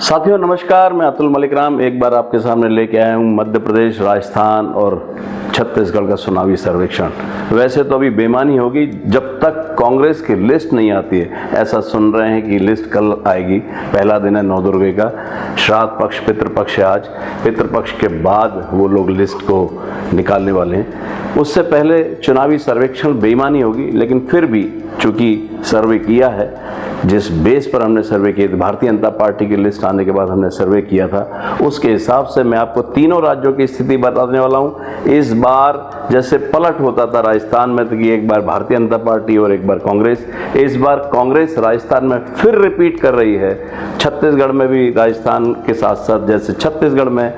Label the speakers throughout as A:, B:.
A: साथियों नमस्कार, मैं अतुल मलिक राम एक बार आपके सामने लेके आया हूँ मध्य प्रदेश, राजस्थान और छत्तीसगढ़ का चुनावी सर्वेक्षण। वैसे तो अभी बेईमानी होगी जब तक कांग्रेस की लिस्ट नहीं आती है। ऐसा सुन रहे हैं कि लिस्ट कल आएगी, पहला दिन है नवदुर्गे का, श्राद्ध पक्ष पितृपक्ष है आज, पितृपक्ष के बाद वो लोग लिस्ट को निकालने वाले हैं। उससे पहले चुनावी सर्वेक्षण बेईमानी होगी, लेकिन फिर भी चूंकि सर्वे किया है, जिस बेस पर हमने सर्वे किया, भारतीय जनता पार्टी की लिस्ट आने के बाद हमने सर्वे किया था, उसके हिसाब से मैं आपको तीनों राज्यों की स्थिति बताने वाला हूं। इस बार जैसे पलट होता था राजस्थान में, तो कि एक बार भारतीय जनता पार्टी और एक बार कांग्रेस, इस बार कांग्रेस राजस्थान में फिर रिपीट कर रही है। छत्तीसगढ़ में भी राजस्थान के साथ साथ जैसे छत्तीसगढ़ में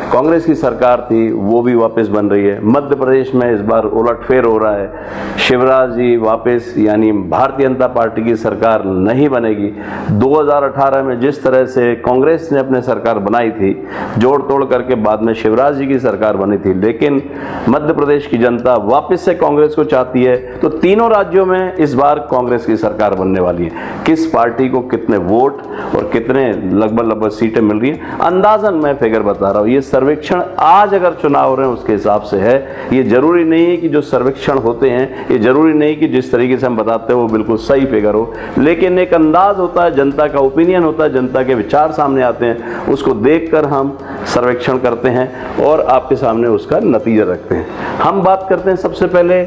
A: कांग्रेस की सरकार थी वो भी वापस बन रही है। मध्य प्रदेश में इस बार उलटफेर हो रहा है, शिवराज जी वापस, यानी भारतीय जनता पार्टी की सरकार नहीं बनेगी। 2018 में जिस तरह से कांग्रेस ने अपनी सरकार बनाई थी, जोड़ तोड़ करके बाद में शिवराज जी की सरकार बनी थी, लेकिन मध्य प्रदेश की जनता वापस से कांग्रेस को चाहती है। तो तीनों राज्यों में इस बार कांग्रेस की सरकार बनने वाली है। किस पार्टी को कितने वोट और कितने लगभग सीटें मिल रही है, अंदाजन मैं फिगर बता रहा हूँ। ये सर्वेक्षण आज अगर चुनाव हो रहे हैं उसके हिसाब से है। ये जरूरी नहीं है कि जो सर्वेक्षण होते हैं, ये जरूरी नहीं कि जिस तरीके से हम बताते हैं वो बिल्कुल सही फिगर हो, लेकिन एक अंदाज होता है, जनता का ओपिनियन होता है, जनता के विचार सामने आते हैं, उसको देखकर हम सर्वेक्षण करते हैं और आपके सामने उसका नतीजा रखते हैं। हम बात करते हैं सबसे पहले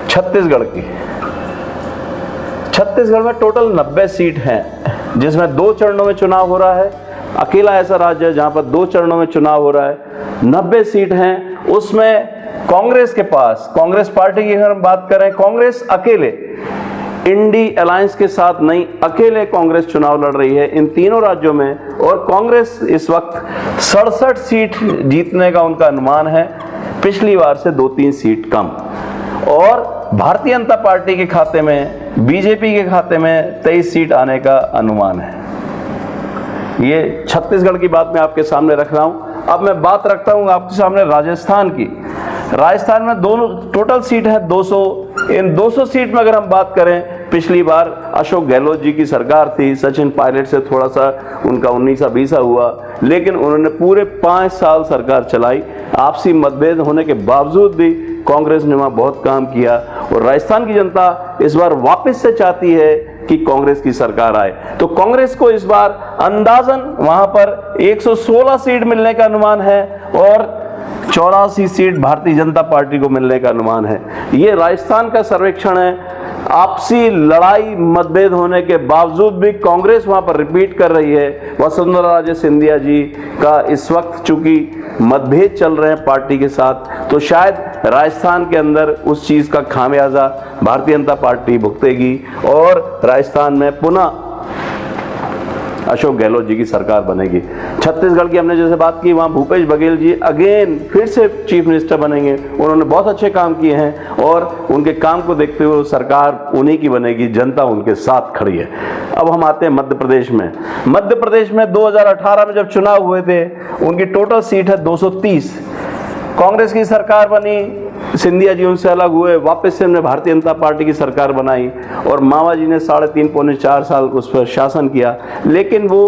A: छत्तीसगढ़ की। छत्तीसगढ़ में टोटल 90 सीट हैं, जिसमें 2 चरणों में चुनाव हो रहा है। अकेला ऐसा राज्य है जहां पर 2 चरणों में चुनाव हो रहा है। 90 सीट हैं, उसमें कांग्रेस के पास, कांग्रेस पार्टी की अगर हम बात करें, कांग्रेस अकेले इंडी अलायंस के साथ नहीं, अकेले कांग्रेस चुनाव लड़ रही है इन तीनों राज्यों में। और कांग्रेस इस वक्त 67 सीट जीतने का उनका अनुमान है, पिछली बार से 2-3 सीट कम। और भारतीय जनता पार्टी के खाते में, बीजेपी के खाते में 23 सीट आने का अनुमान है। ये छत्तीसगढ़ की बात मैं आपके सामने रख रहा हूं। अब मैं बात रखता हूं आपके सामने राजस्थान की। राजस्थान में दोनों टोटल सीट है 200। इन 200 सीट में अगर हम बात करें, पिछली बार अशोक गहलोत जी की सरकार थी, सचिन पायलट से थोड़ा सा उनका 19-20 हुआ, लेकिन उन्होंने पूरे 5 साल सरकार चलाई। आपसी मतभेद होने के बावजूद भी कांग्रेस ने वहां बहुत काम किया। और राजस्थान की जनता इस बार वापस से चाहती है कि कांग्रेस की सरकार आए। तो कांग्रेस को इस बार अंदाजन वहां पर 116 सीट मिलने का अनुमान है और 84 सीट भारतीय जनता पार्टी को मिलने का अनुमान है। ये राजस्थान का सर्वेक्षण है। आपसी लड़ाई मतभेद होने के बावजूद भी कांग्रेस वहां पर रिपीट कर रही है। वसुंधरा राजे सिंधिया जी का इस वक्त चूंकि मतभेद चल रहे हैं पार्टी के साथ, तो शायद राजस्थान के अंदर उस चीज का खामियाजा भारतीय जनता पार्टी भुगतेगी और राजस्थान में पुनः अशोक गहलोत जी की सरकार बनेगी। छत्तीसगढ़ की हमने जैसे बात की, वहां भूपेश बघेल जी अगेन फिर से चीफ मिनिस्टर बनेंगे। उन्होंने बहुत अच्छे काम किए हैं और उनके काम को देखते हुए सरकार उन्हीं की बनेगी, जनता उनके साथ खड़ी है। अब हम आते हैं मध्य प्रदेश में। मध्य प्रदेश में 2018 में जब चुनाव हुए थे, उनकी टोटल सीट है 230। कांग्रेस की सरकार बनी, सिंधिया जी उनसे अलग हुए, वापस से हमने भारतीय जनता पार्टी की सरकार बनाई और मामा जी ने 3.5-4 साल उस पर शासन किया। लेकिन वो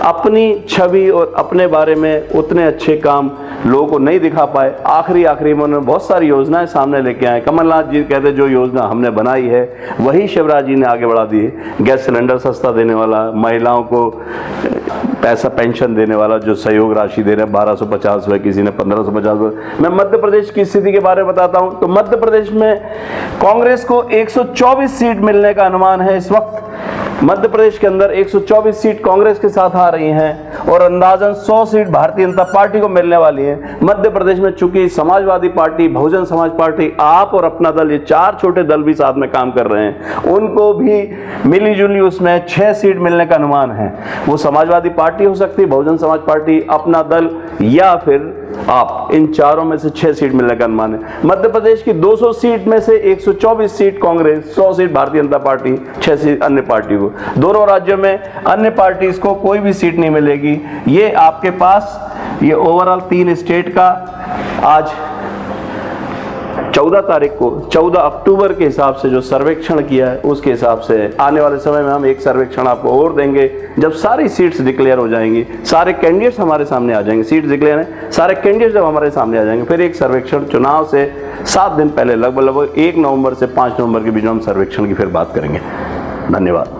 A: अपनी छवि और अपने बारे में उतने अच्छे काम लोगों को नहीं दिखा पाए। आखिरी में उन्होंने बहुत सारी योजनाएं सामने लेके आए। कमलनाथ जी कहते जो योजना हमने बनाई है वही शिवराज जी ने आगे बढ़ा दी है। गैस सिलेंडर सस्ता देने वाला, महिलाओं को पैसा पेंशन देने वाला, जो सहयोग राशि दे रहे हैं 1250 रुपये, किसी ने 1550 रुपये। मैं मध्य प्रदेश की स्थिति के बारे में बताता हूं। तो मध्य प्रदेश में कांग्रेस को 124 सीट मिलने का अनुमान है। इस वक्त मध्य प्रदेश के अंदर 124 सीट कांग्रेस के साथ आ रही हैं और अंदाजन 100 सीट भारतीय जनता पार्टी को मिलने वाली है। मध्य प्रदेश में चूंकि समाजवादी पार्टी, बहुजन समाज पार्टी, आप और अपना दल, ये 4 छोटे दल भी साथ में काम कर रहे हैं, उनको भी मिली जुली उसमें 6 सीट मिलने का अनुमान है। वो समाजवादी पार्टी हो सकती है, बहुजन समाज पार्टी, अपना दल या फिर आप, इन चारों में से 6 सीट मिलने का अनुमान है। मध्य प्रदेश की 200 सीट में से 124 seat Congress, 100 seat Bharatiya Janata party, 6 seat अन्य पार्टी को। दोनों राज्यों में अन्य पार्टीज को कोई भी सीट नहीं मिलेगी। ये आपके पास ये ओवरऑल 3 स्टेट का आज 14 तारीख को 14 अक्टूबर के हिसाब से जो सर्वेक्षण किया है उसके हिसाब से आने वाले समय में हम एक सर्वेक्षण आपको और देंगे। जब सारी सीट्स डिक्लेयर हो जाएंगी, सारे कैंडिडेट्स हमारे सामने आ जाएंगे, सीट्स डिक्लेयर हैं, सारे कैंडिडेट्स जब हमारे सामने आ जाएंगे, फिर एक सर्वेक्षण चुनाव से 7 दिन पहले लगभग 1 नवंबर से 5 नवंबर के बीच में हम सर्वेक्षण की फिर बात करेंगे। धन्यवाद।